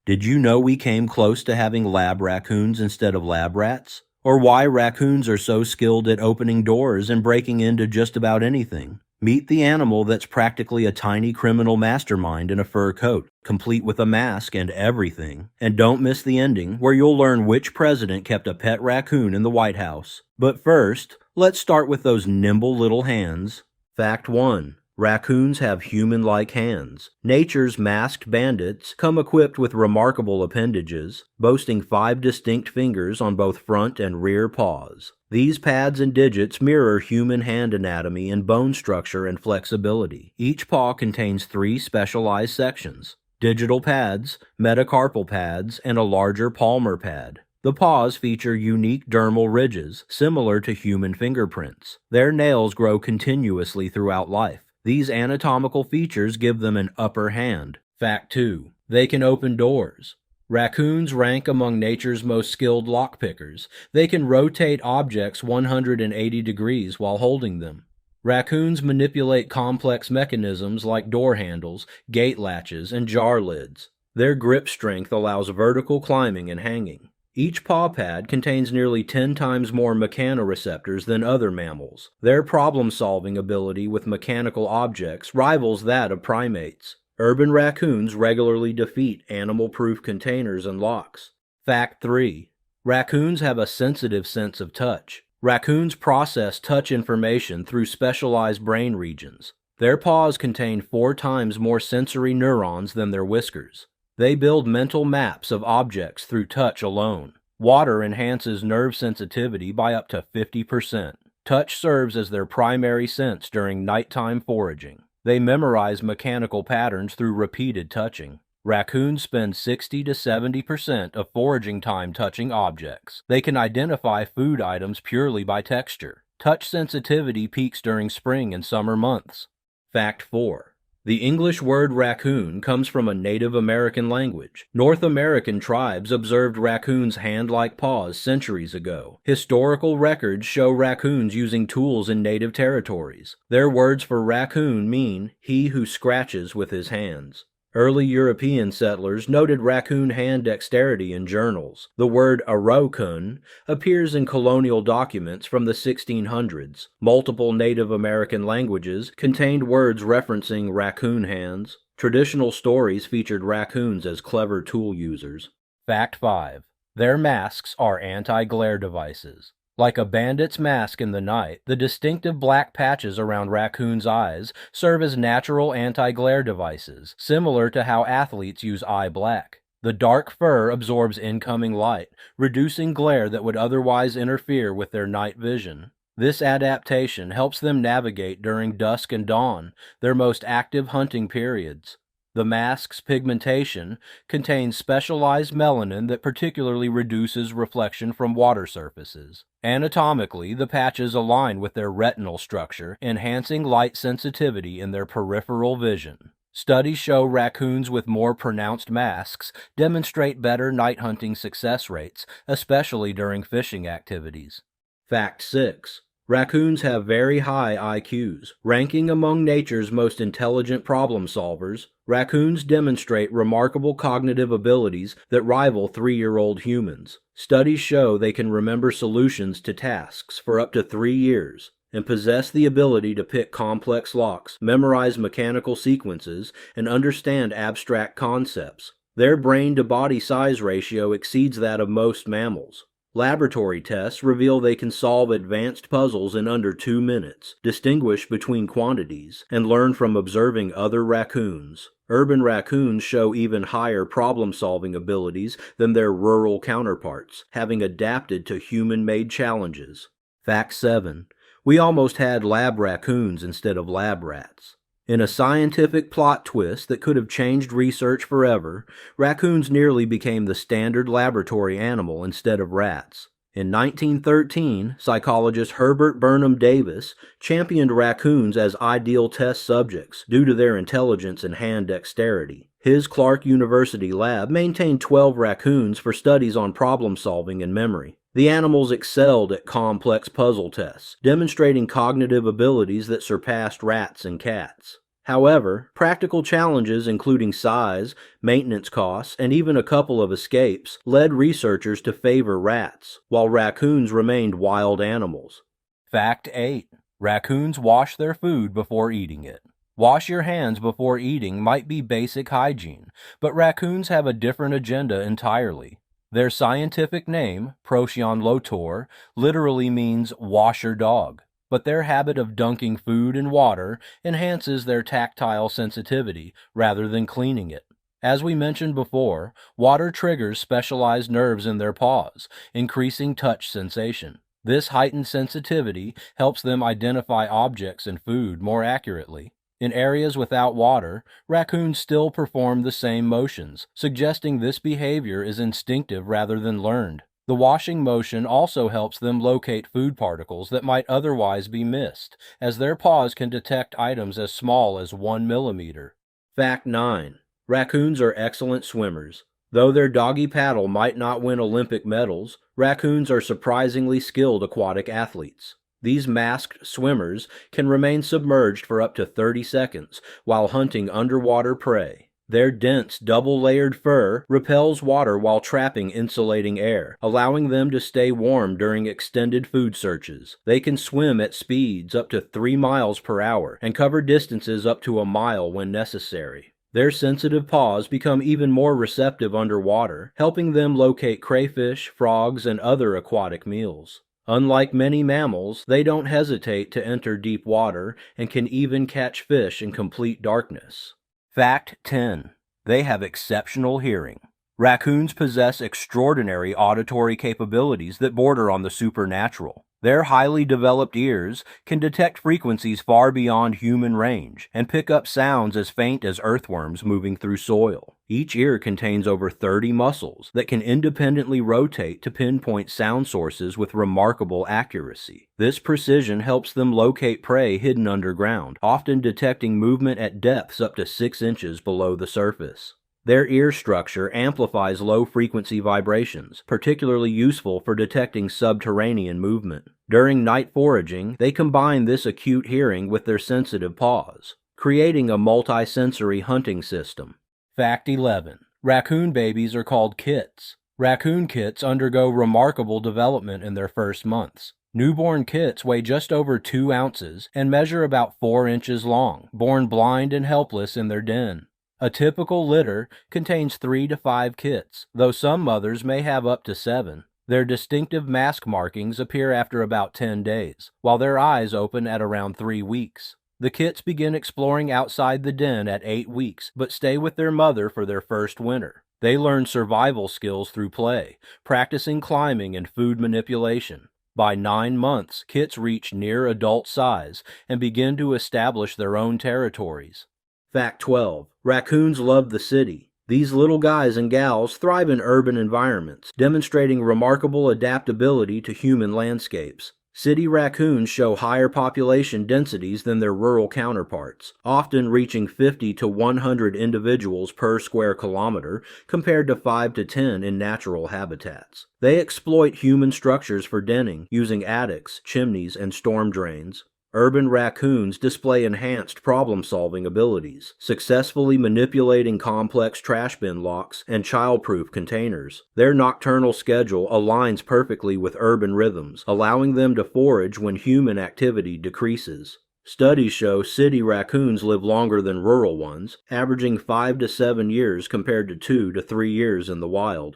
Did you know we came close to having lab raccoons instead of lab rats? Or why raccoons are so skilled at opening doors and breaking into just about anything? Meet the animal that's practically a tiny criminal mastermind in a fur coat, complete with a mask and everything. And don't miss the ending, where you'll learn which president kept a pet raccoon in the White House. But first, let's start with those nimble little hands. Fact 1. Raccoons have human-like hands. Nature's masked bandits come equipped with remarkable appendages, boasting 5 distinct fingers on both front and rear paws. These pads and digits mirror human hand anatomy in bone structure and flexibility. Each paw contains 3 specialized sections: digital pads, metacarpal pads, and a larger palmar pad. The paws feature unique dermal ridges, similar to human fingerprints. Their nails grow continuously throughout life. These anatomical features give them an upper hand. Fact 2. They can open doors. Raccoons rank among nature's most skilled lockpickers. They can rotate objects 180 degrees while holding them. Raccoons manipulate complex mechanisms like door handles, gate latches, and jar lids. Their grip strength allows vertical climbing and hanging. Each paw pad contains nearly 10 times more mechanoreceptors than other mammals. Their problem-solving ability with mechanical objects rivals that of primates. Urban raccoons regularly defeat animal-proof containers and locks. Fact 3. Raccoons have a sensitive sense of touch. Raccoons process touch information through specialized brain regions. Their paws contain 4 times more sensory neurons than their whiskers. They build mental maps of objects through touch alone. Water enhances nerve sensitivity by up to 50%. Touch serves as their primary sense during nighttime foraging. They memorize mechanical patterns through repeated touching. Raccoons spend 60 to 70% of foraging time touching objects. They can identify food items purely by texture. Touch sensitivity peaks during spring and summer months. Fact 4. The English word raccoon comes from a Native American language. North American tribes observed raccoons' hand-like paws centuries ago. Historical records show raccoons using tools in native territories. Their words for raccoon mean "he who scratches with his hands." Early European settlers noted raccoon hand dexterity in journals. The word Raccoon appears in colonial documents from the 1600s. Multiple Native American languages contained words referencing raccoon hands. Traditional stories featured raccoons as clever tool users. Fact 5. Their masks are anti-glare devices. Like a bandit's mask in the night, the distinctive black patches around raccoons' eyes serve as natural anti-glare devices, similar to how athletes use eye black. The dark fur absorbs incoming light, reducing glare that would otherwise interfere with their night vision. This adaptation helps them navigate during dusk and dawn, their most active hunting periods. The mask's pigmentation contains specialized melanin that particularly reduces reflection from water surfaces. Anatomically, the patches align with their retinal structure, enhancing light sensitivity in their peripheral vision. Studies show raccoons with more pronounced masks demonstrate better night hunting success rates, especially during fishing activities. Fact 6. Raccoons have very high IQs. Ranking among nature's most intelligent problem solvers, raccoons demonstrate remarkable cognitive abilities that rival 3-year-old humans. Studies show they can remember solutions to tasks for up to 3 years and possess the ability to pick complex locks, memorize mechanical sequences, and understand abstract concepts. Their brain-to-body size ratio exceeds that of most mammals. Laboratory tests reveal they can solve advanced puzzles in under 2 minutes, distinguish between quantities, and learn from observing other raccoons. Urban raccoons show even higher problem-solving abilities than their rural counterparts, having adapted to human-made challenges. Fact 7. We almost had lab raccoons instead of lab rats. In a scientific plot twist that could have changed research forever, raccoons nearly became the standard laboratory animal instead of rats. In 1913, psychologist Herbert Burnham Davis championed raccoons as ideal test subjects due to their intelligence and hand dexterity. His Clark University lab maintained 12 raccoons for studies on problem solving and memory. The animals excelled at complex puzzle tests, demonstrating cognitive abilities that surpassed rats and cats. However, practical challenges including size, maintenance costs, and even a couple of escapes led researchers to favor rats, while raccoons remained wild animals. Fact 8. Raccoons wash their food before eating it. Wash your hands before eating might be basic hygiene, but raccoons have a different agenda entirely. Their scientific name, Procyon lotor, literally means washer dog, but their habit of dunking food in water enhances their tactile sensitivity rather than cleaning it. As we mentioned before, water triggers specialized nerves in their paws, increasing touch sensation. This heightened sensitivity helps them identify objects and food more accurately. In areas without water, raccoons still perform the same motions, suggesting this behavior is instinctive rather than learned. The washing motion also helps them locate food particles that might otherwise be missed, as their paws can detect items as small as 1 millimeter. Fact 9. Raccoons are excellent swimmers. Though their doggy paddle might not win Olympic medals, raccoons are surprisingly skilled aquatic athletes. These masked swimmers can remain submerged for up to 30 seconds while hunting underwater prey. Their dense, double-layered fur repels water while trapping insulating air, allowing them to stay warm during extended food searches. They can swim at speeds up to 3 miles per hour and cover distances up to a mile when necessary. Their sensitive paws become even more receptive underwater, helping them locate crayfish, frogs, and other aquatic meals. Unlike many mammals, they don't hesitate to enter deep water and can even catch fish in complete darkness. Fact 10. They have exceptional hearing. Raccoons possess extraordinary auditory capabilities that border on the supernatural. Their highly developed ears can detect frequencies far beyond human range and pick up sounds as faint as earthworms moving through soil. Each ear contains over 30 muscles that can independently rotate to pinpoint sound sources with remarkable accuracy. This precision helps them locate prey hidden underground, often detecting movement at depths up to 6 inches below the surface. Their ear structure amplifies low-frequency vibrations, particularly useful for detecting subterranean movement. During night foraging, they combine this acute hearing with their sensitive paws, creating a multi-sensory hunting system. Fact 11. Raccoon babies are called kits. Raccoon kits undergo remarkable development in their first months. Newborn kits weigh just over 2 ounces and measure about 4 inches long, born blind and helpless in their den. A typical litter contains 3 to 5 kits, though some mothers may have up to 7. Their distinctive mask markings appear after about 10 days, while their eyes open at around 3 weeks. The kits begin exploring outside the den at 8 weeks, but stay with their mother for their first winter. They learn survival skills through play, practicing climbing and food manipulation. By 9 months, kits reach near adult size and begin to establish their own territories. Fact 12. Raccoons love the city. These little guys and gals thrive in urban environments, demonstrating remarkable adaptability to human landscapes. City raccoons show higher population densities than their rural counterparts, often reaching 50 to 100 individuals per square kilometer compared to 5 to 10 in natural habitats. They exploit human structures for denning, using attics, chimneys, and storm drains. Urban raccoons display enhanced problem-solving abilities, successfully manipulating complex trash bin locks and child-proof containers. Their nocturnal schedule aligns perfectly with urban rhythms, allowing them to forage when human activity decreases. Studies show city raccoons live longer than rural ones, averaging 5 to 7 years compared to 2 to 3 years in the wild.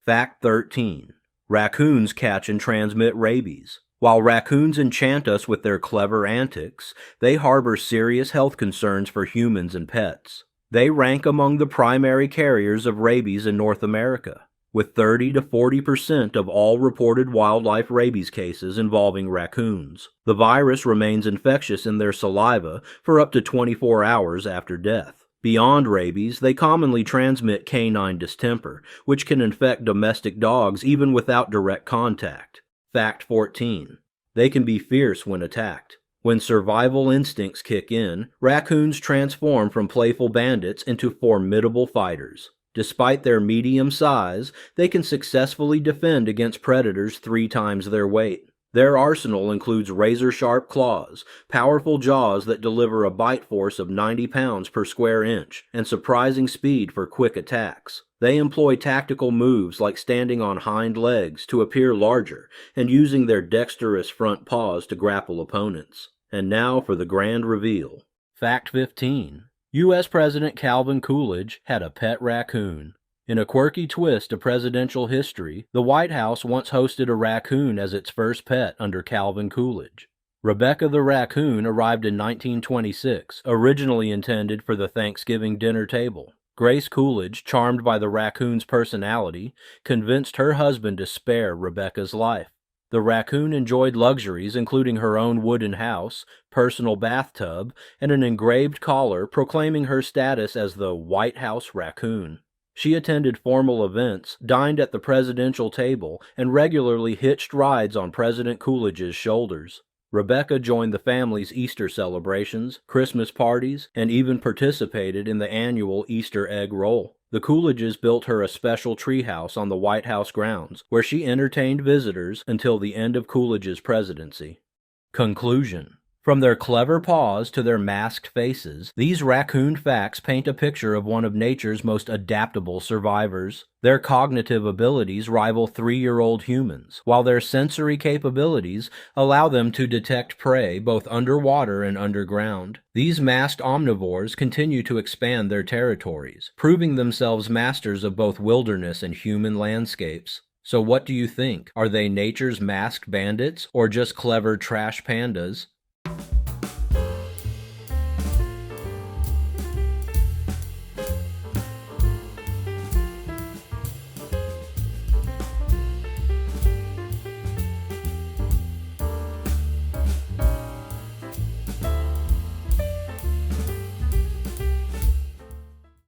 Fact 13. Raccoons catch and transmit rabies. While raccoons enchant us with their clever antics, they harbor serious health concerns for humans and pets. They rank among the primary carriers of rabies in North America, with 30 to 40% of all reported wildlife rabies cases involving raccoons. The virus remains infectious in their saliva for up to 24 hours after death. Beyond rabies, they commonly transmit canine distemper, which can infect domestic dogs even without direct contact. Fact 14. They can be fierce when attacked. When survival instincts kick in, raccoons transform from playful bandits into formidable fighters. Despite their medium size, they can successfully defend against predators 3 times their weight. Their arsenal includes razor-sharp claws, powerful jaws that deliver a bite force of 90 pounds per square inch, and surprising speed for quick attacks. They employ tactical moves like standing on hind legs to appear larger and using their dexterous front paws to grapple opponents. And now for the grand reveal. Fact 15. U.S. President Calvin Coolidge had a pet raccoon. In a quirky twist to presidential history, the White House once hosted a raccoon as its first pet under Calvin Coolidge. Rebecca the raccoon arrived in 1926, originally intended for the Thanksgiving dinner table. Grace Coolidge, charmed by the raccoon's personality, convinced her husband to spare Rebecca's life. The raccoon enjoyed luxuries including her own wooden house, personal bathtub, and an engraved collar proclaiming her status as the White House Raccoon. She attended formal events, dined at the presidential table, and regularly hitched rides on President Coolidge's shoulders. Rebecca joined the family's Easter celebrations, Christmas parties, and even participated in the annual Easter egg roll. The Coolidges built her a special treehouse on the White House grounds, where she entertained visitors until the end of Coolidge's presidency. Conclusion. From their clever paws to their masked faces, these raccoon facts paint a picture of one of nature's most adaptable survivors. Their cognitive abilities rival 3-year-old humans, while their sensory capabilities allow them to detect prey both underwater and underground. These masked omnivores continue to expand their territories, proving themselves masters of both wilderness and human landscapes. So what do you think? Are they nature's masked bandits, or just clever trash pandas?